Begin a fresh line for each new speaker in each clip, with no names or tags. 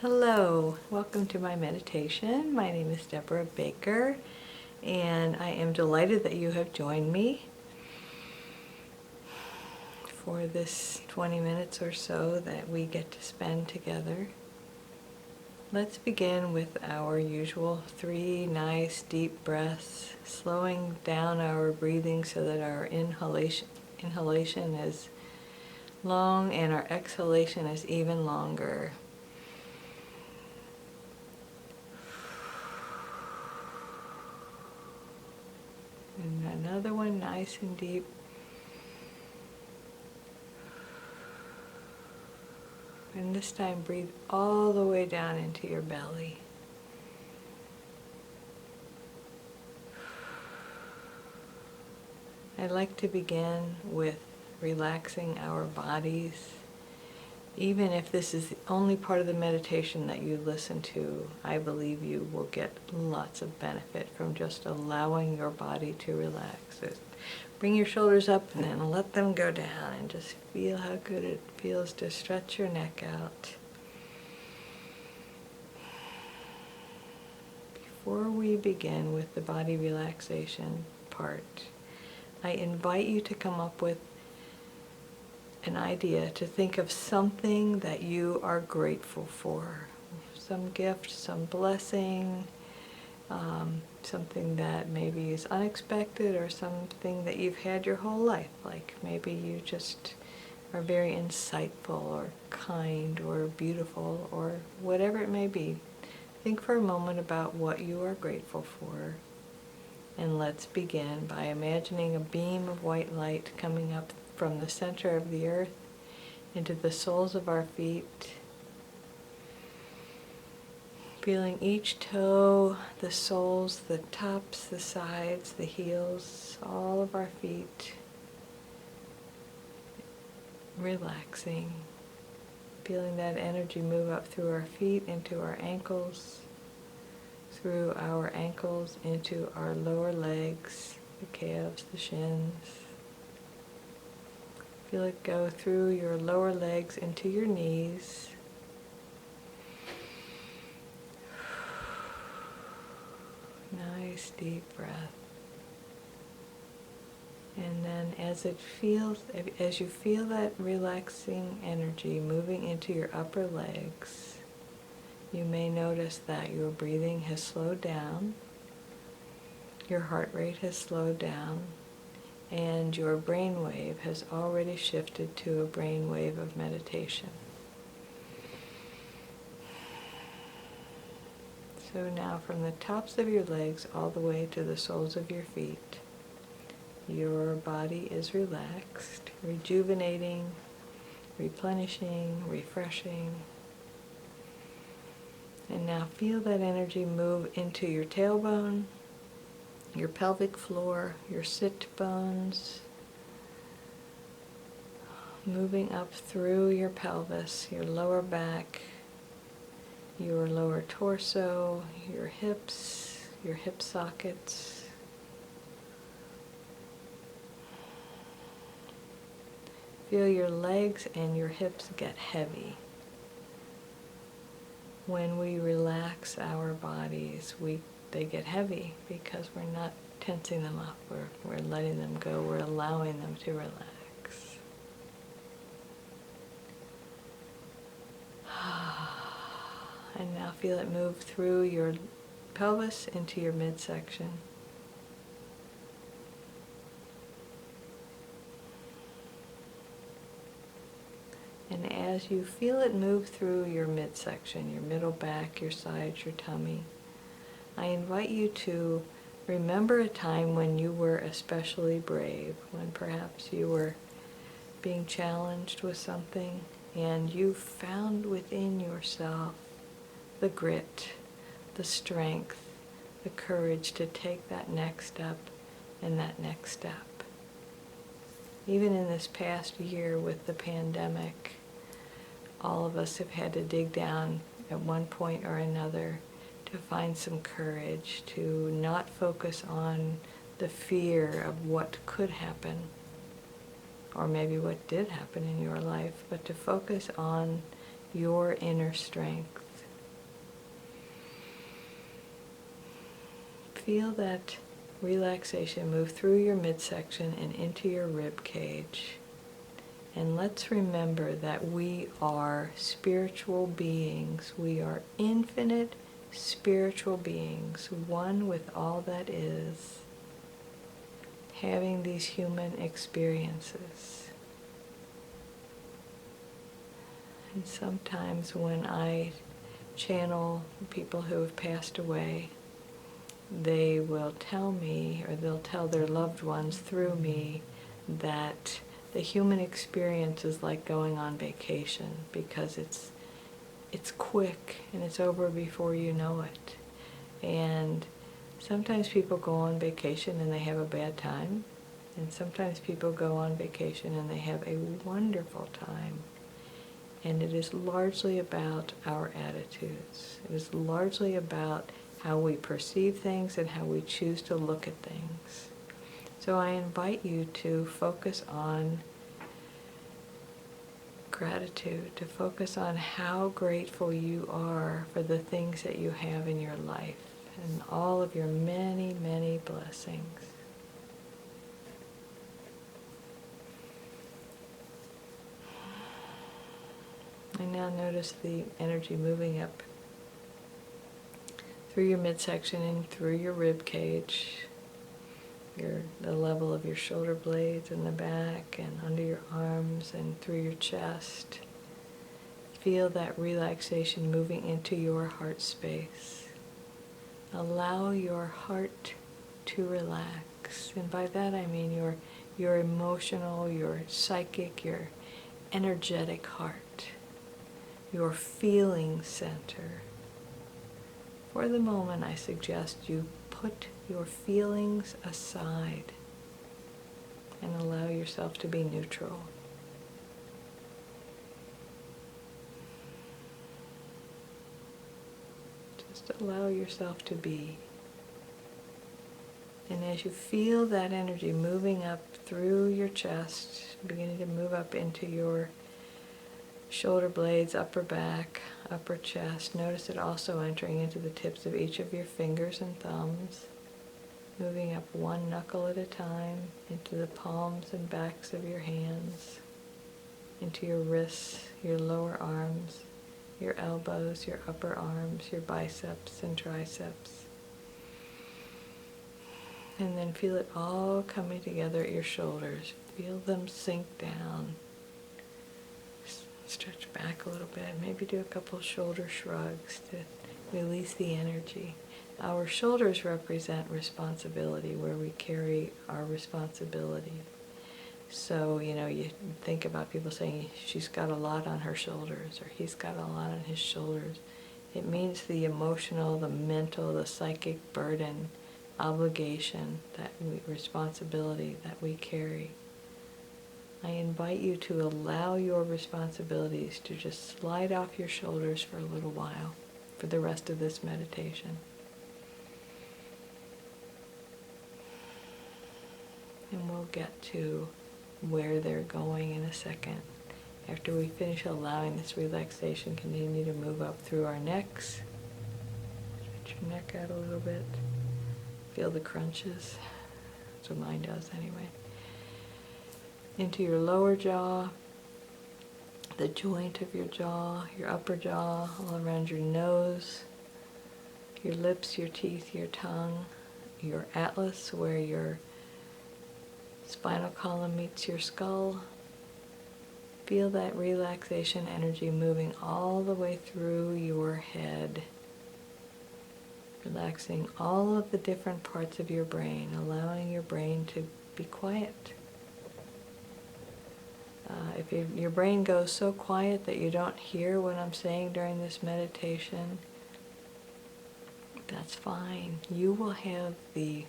Hello, welcome to my meditation. My name is Deborah Baker, and I am delighted that you have joined me for this 20 minutes or so that we get to spend together. Let's begin with our usual 3 nice deep breaths, slowing down our breathing so that our inhalation is long and our exhalation is even longer. And another one, nice and deep. And this time breathe all the way down into your belly. I'd like to begin with relaxing our bodies. Even if this is the only part of the meditation that you listen to, I believe you will get lots of benefit from just allowing your body to relax. So bring your shoulders up and then let them go down and just feel how good it feels to stretch your neck out. Before we begin with the body relaxation part, I invite you to come up with an idea, to think of something that you are grateful for. Some gift, some blessing, something that maybe is unexpected, or something that you've had your whole life. Like maybe you just are very insightful or kind or beautiful or whatever it may be. Think for a moment about what you are grateful for. And let's begin by imagining a beam of white light coming up from the center of the earth into the soles of our feet. Feeling each toe, the soles, the tops, the sides, the heels, all of our feet relaxing. Feeling that energy move up through our feet into our ankles, through our ankles into our lower legs, the calves, the shins. Feel it go through your lower legs into your knees. Nice deep breath. And then as you feel that relaxing energy moving into your upper legs, you may notice that your breathing has slowed down, your heart rate has slowed down, and your brainwave has already shifted to a brainwave of meditation. So now from the tops of your legs all the way to the soles of your feet, your body is relaxed, rejuvenating, replenishing, refreshing. And now feel that energy move into your tailbone, your pelvic floor, your sit bones, moving up through your pelvis, your lower back, your lower torso, your hips, your hip sockets. Feel your legs and your hips get heavy. When we relax our bodies, they get heavy because we're not tensing them up, we're letting them go, we're allowing them to relax. And now feel it move through your pelvis into your midsection. And as you feel it move through your midsection, your middle back, your sides, your tummy, I invite you to remember a time when you were especially brave, when perhaps you were being challenged with something and you found within yourself the grit, the strength, the courage to take that next step and that next step. Even in this past year with the pandemic, all of us have had to dig down at one point or another to find some courage, to not focus on the fear of what could happen, or maybe what did happen in your life, but to focus on your inner strength, feel that relaxation move through your midsection and into your rib cage. And let's remember that we are spiritual beings. We are infinite spiritual beings, one with all that is, having these human experiences. And sometimes when I channel people who have passed away, they will tell me, or they'll tell their loved ones through me, that the human experience is like going on vacation, because it's quick and it's over before you know it. And sometimes people go on vacation and they have a bad time, and sometimes people go on vacation and they have a wonderful time. And it is largely about our attitudes. It is largely about how we perceive things and how we choose to look at things. So I invite you to focus on gratitude, to focus on how grateful you are for the things that you have in your life and all of your many, many blessings. And now notice the energy moving up through your midsection and through your rib cage, the level of your shoulder blades in the back and under your arms and through your chest. Feel that relaxation moving into your heart space. Allow your heart to relax. And by that I mean your emotional, your psychic, your energetic heart, your feeling center. For the moment, I suggest you put your feelings aside and allow yourself to be neutral. Just allow yourself to be. And as you feel that energy moving up through your chest, beginning to move up into your shoulder blades, upper back, upper chest, notice it also entering into the tips of each of your fingers and thumbs, moving up one knuckle at a time into the palms and backs of your hands, into your wrists, your lower arms, your elbows, your upper arms, your biceps and triceps. And then feel it all coming together at your shoulders. Feel them sink down. Stretch back a little bit. Maybe do a couple shoulder shrugs to release the energy. Our shoulders represent responsibility, where we carry our responsibility. So, you think about people saying, she's got a lot on her shoulders, or he's got a lot on his shoulders. It means the emotional, the mental, the psychic burden, obligation, responsibility that we carry. I invite you to allow your responsibilities to just slide off your shoulders for a little while, for the rest of this meditation. And we'll get to where they're going in a second. After we finish allowing this relaxation, continue to move up through our necks. Stretch your neck out a little bit. Feel the crunches. That's what mine does anyway. Into your lower jaw, the joint of your jaw, your upper jaw, all around your nose, your lips, your teeth, your tongue, your atlas, where your spinal column meets your skull. Feel that relaxation energy moving all the way through your head, relaxing all of the different parts of your brain, allowing your brain to be quiet. If your brain goes so quiet that you don't hear what I'm saying during this meditation, that's fine. You will have the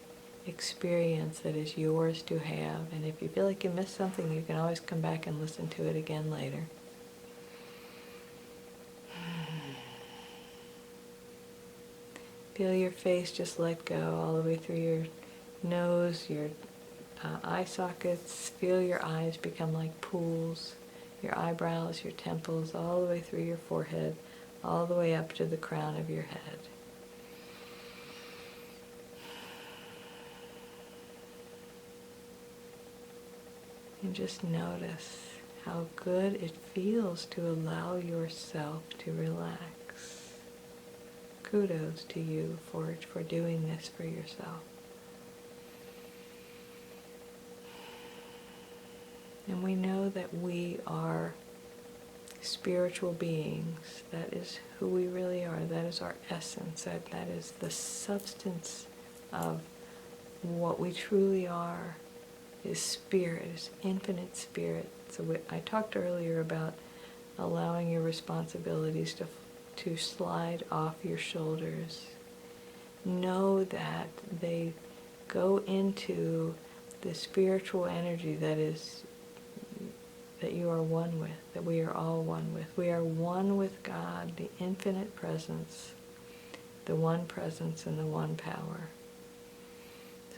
experience that is yours to have, and if you feel like you missed something, you can always come back and listen to it again later. Feel your face just let go all the way through your nose, your eye sockets. Feel your eyes become like pools, your eyebrows, your temples, all the way through your forehead, all the way up to the crown of your head. And just notice how good it feels to allow yourself to relax. Kudos to you for doing this for yourself. And we know that we are spiritual beings. That is who we really are. That is our essence. That is the substance of what we truly are, is spirit, is infinite spirit. So I talked earlier about allowing your responsibilities to slide off your shoulders. Know that they go into the spiritual energy that you are one with, that we are all one with. We are one with God, the infinite presence, the one presence and the one power.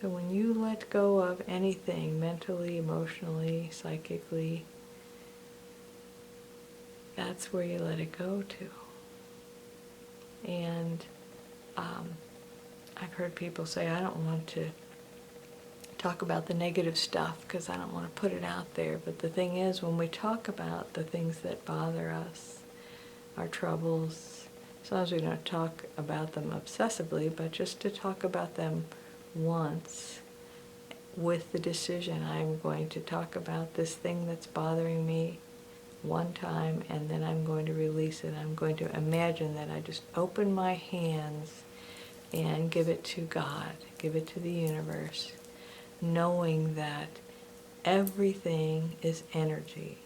So when you let go of anything mentally, emotionally, psychically, that's where you let it go to. And I've heard people say, I don't want to talk about the negative stuff because I don't want to put it out there. But the thing is, when we talk about the things that bother us, our troubles, sometimes we don't talk about them obsessively, but just to talk about them once with the decision, I'm going to talk about this thing that's bothering me one time, and then I'm going to release it. I'm going to imagine that I just open my hands and give it to God, give it to the universe, knowing that everything is energy.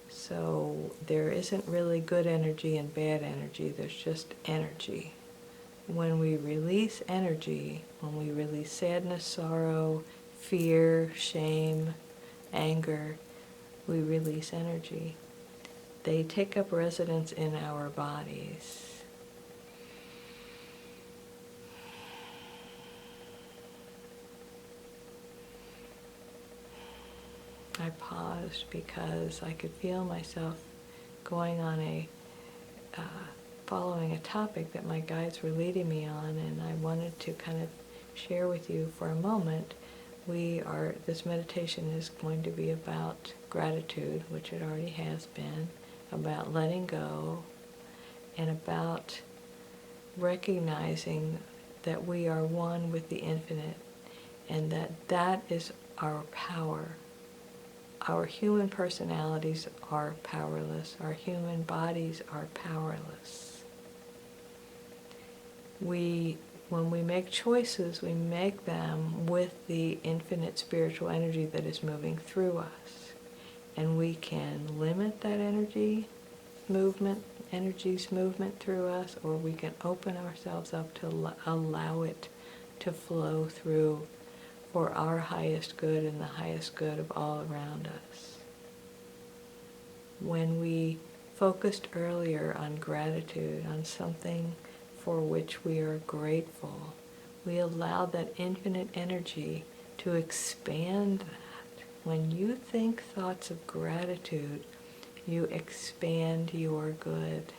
So there isn't really good energy and bad energy, there's just energy. When we release energy, when we release sadness, sorrow, fear, shame, anger, we release energy. They take up residence in our bodies. I paused because I could feel myself going on following a topic that my guides were leading me on, and I wanted to kind of share with you for a moment. This meditation is going to be about gratitude, which it already has been, about letting go, and about recognizing that we are one with the infinite, and that is our power. Our human personalities are powerless. Our human bodies are powerless. When we make choices, we make them with the infinite spiritual energy that is moving through us. And we can limit that energy's movement through us, or we can open ourselves up to allow it to flow through for our highest good and the highest good of all around us. When we focused earlier on gratitude, on something for which we are grateful, we allowed that infinite energy to expand that. When you think thoughts of gratitude, you expand your good.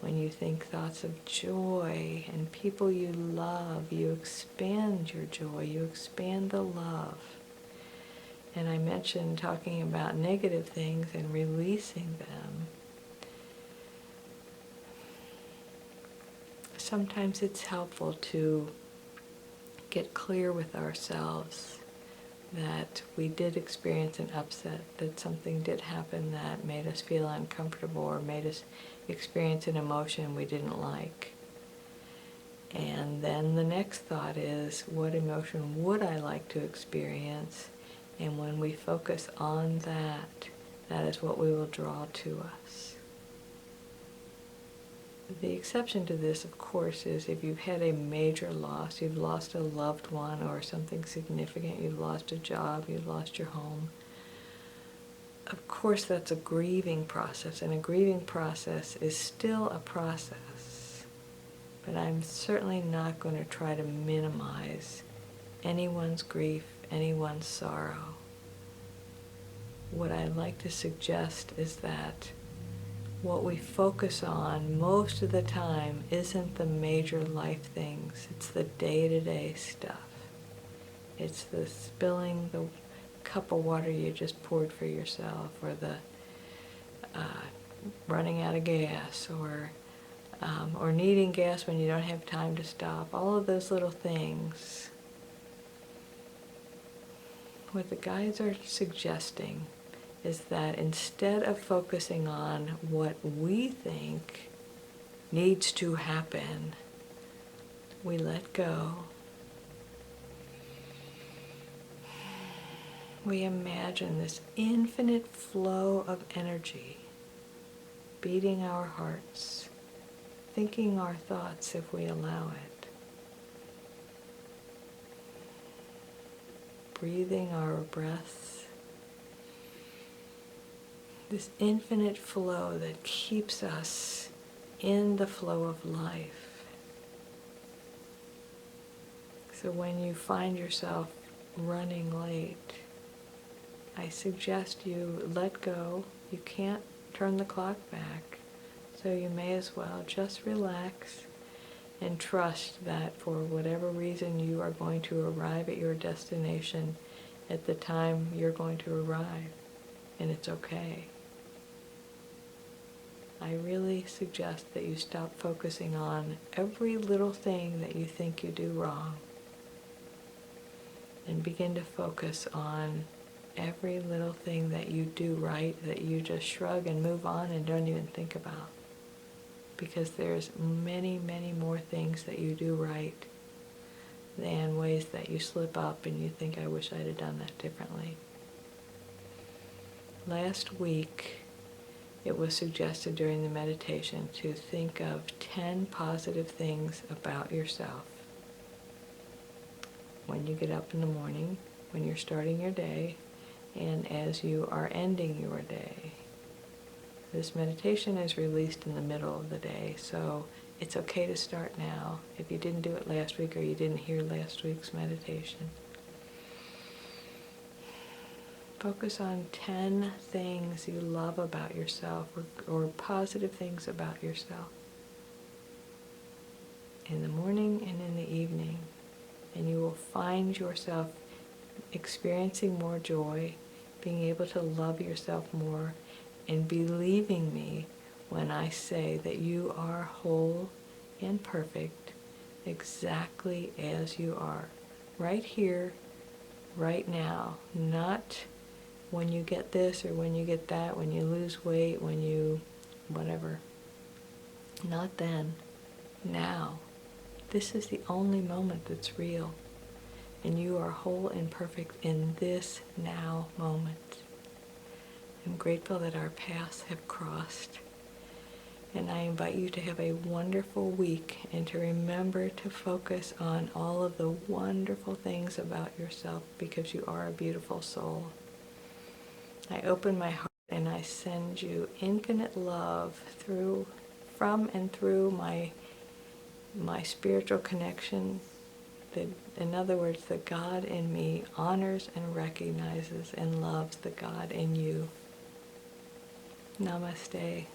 When you think thoughts of joy and people you love, you expand your joy, you expand the love. And I mentioned talking about negative things and releasing them. Sometimes it's helpful to get clear with ourselves that we did experience an upset, that something did happen that made us feel uncomfortable or made us experience an emotion we didn't like. And then the next thought is, what emotion would I like to experience? And when we focus on that, that is what we will draw to us. The exception to this, of course, is if you've had a major loss, you've lost a loved one or something significant, you've lost a job, you've lost your home. Of course, that's a grieving process, and a grieving process is still a process. But I'm certainly not going to try to minimize anyone's grief, anyone's sorrow. What I'd like to suggest is that what we focus on most of the time isn't the major life things, it's the day-to-day stuff. It's the spilling the cup of water you just poured for yourself, or the running out of gas, or needing gas when you don't have time to stop. All of those little things. What the guides are suggesting is that instead of focusing on what we think needs to happen, we let go. We imagine this infinite flow of energy beating our hearts, thinking our thoughts if we allow it, breathing our breaths, this infinite flow that keeps us in the flow of life. So when you find yourself running late, I suggest you let go. You can't turn the clock back, so you may as well just relax and trust that for whatever reason you are going to arrive at your destination at the time you're going to arrive, and it's okay. I really suggest that you stop focusing on every little thing that you think you do wrong and begin to focus on every little thing that you do right, that you just shrug and move on and don't even think about. Because there's many, many more things that you do right than ways that you slip up and you think, I wish I'd have done that differently. Last week, it was suggested during the meditation to think of 10 positive things about yourself. When you get up in the morning, when you're starting your day, and as you are ending your day. This meditation is released in the middle of the day, so it's okay to start now if you didn't do it last week or you didn't hear last week's meditation. Focus on 10 things you love about yourself, or positive things about yourself in the morning and in the evening, and you will find yourself experiencing more joy, being able to love yourself more, and believing me when I say that you are whole and perfect exactly as you are, right here, right now, not when you get this or when you get that, when you lose weight, when you whatever. Not then, now. This is the only moment that's real. And you are whole and perfect in this now moment. I'm grateful that our paths have crossed. And I invite you to have a wonderful week and to remember to focus on all of the wonderful things about yourself, because you are a beautiful soul. I open my heart and I send you infinite love from and through my spiritual connection. In other words, the God in me honors and recognizes and loves the God in you. Namaste.